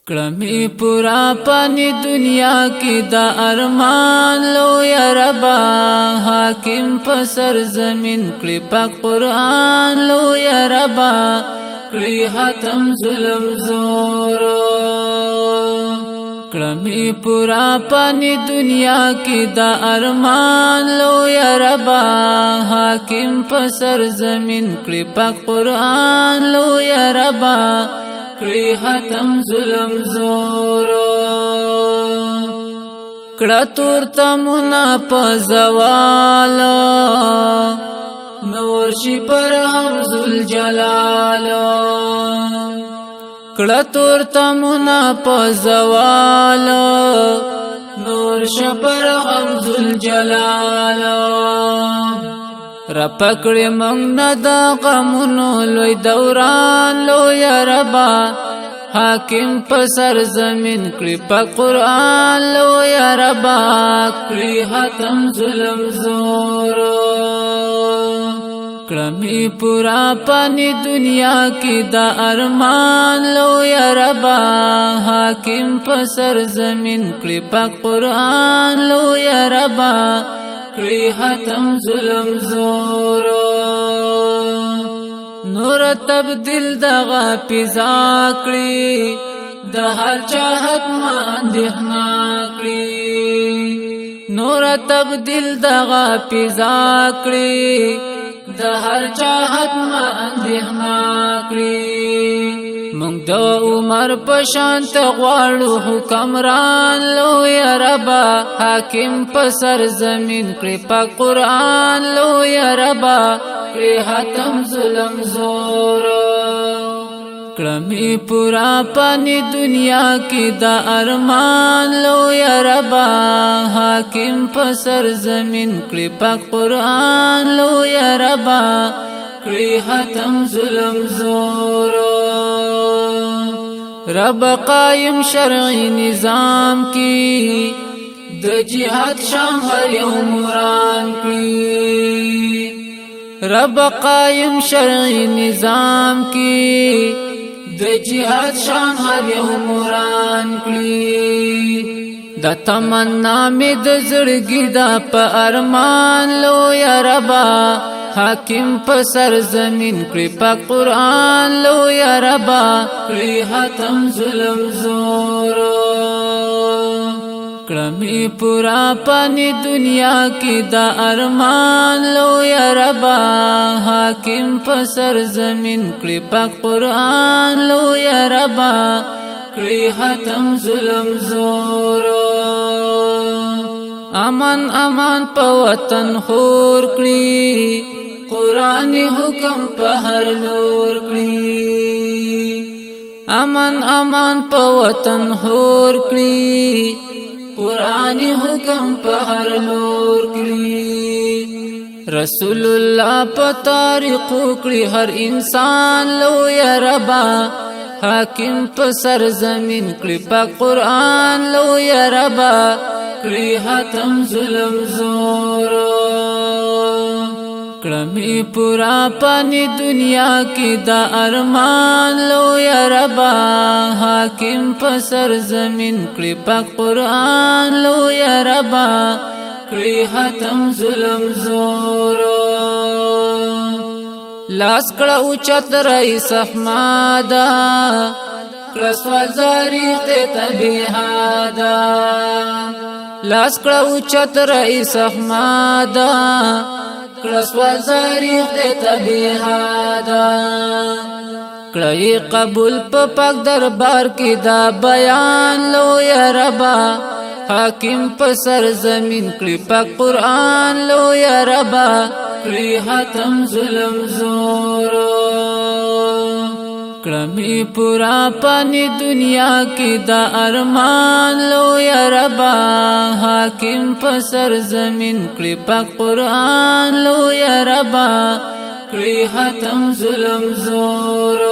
کړمی پورا پانی دنیا کی دا ارمان لو یا ربا حاکم په سر زمین کړي پاک قرآن لو یا ربا کړي ختم ظلم زور کړمی پورا پانی دنیا کی دا ارمان لو یا ربا حاکم په سر زمین کړي پاک قرآن لو یا ربا کړي ختم ظلم زور کړه تور تمنا په زوال نور شي پر هم ذل جلال کړه تور تمنا په زوال نور شي پر هم ذل جلال را پکړې مونږ نه د غمونو لوی دوران لو یا ربا حاکم په سر زمین کړي په قرآن لو یا ربا کړي ختم ظلم زور کړمی پورا پانی دنیا کی دا ارمان لو یا ربا حاکم په سر زمین کړي په قرآن لو یا ربا کړي ختم ظلم زور نور تبدیل دغه پیزا کړي د هر چاحت ما اندېښنا کړي نور تبدیل دغه پیزا کړي د هر چاحت ما اندېښنا کړي مونږ د عمر په شانت غواړو حکمران لو یا ربا حاکم په سر زمین کړي په قرآن لو یا ربا کړي ختم ظلم زور کړمی پورا پانی دنیا کی دا ارمان لو یا ربا حاکم په سر زمین کړي په قرآن لو یا ربا کړي ختم ظلم زور رب قائم شرعی نظام کی د جهاد شام هر یو مران کړي رب قائم شرعی نظام کی د جهاد شان هر یو مران کړي د تمنا می د زړګي دا په ارمان لو یا ربا حاکم په سر زمین کړي په قرآن لو یا ربا کړي ختم ظلم زور کړمی پورا پانی دنیا کی دا ارمان لو یا ربا حاکم په سر زمین کړي په قرآن لو یا ربا کړي ختم ظلم زور امان امان په وطن خور کړي قرآن حکم په هر لور کړي امان امان په وطن خور کړي قرآن حکم په هر لور کړي رسول الله په طریق کړي هر انسان لو یا ربا حاکم په سر زمین کړي په قرآن لو یا ربا کړي ختم ظلم زور کړمی پورا پانی دنیا کی دا ارمان لو یا ربا حاکم په سر زمین کړي په قرآن لو یا ربا کړي ختم ظلم زور لاس کړه اوچت رئیس احمد کړه سوالزاری ته تبهادا لاس کړه اوچت رئیس احمد کړه سوالزاری ته تبهادا کړه قبول په پاک دربار کې دا بیان لو یا ربا حاکم په سر زمین کړي په قرآن لو یا ربا کړي ختم ظلم زور کړمی پورا پانی دنیا کی دا ارمان لو یا ربا حاکم په سر زمین کړي په قرآن لو یا ربا کړي ختم ظلم زور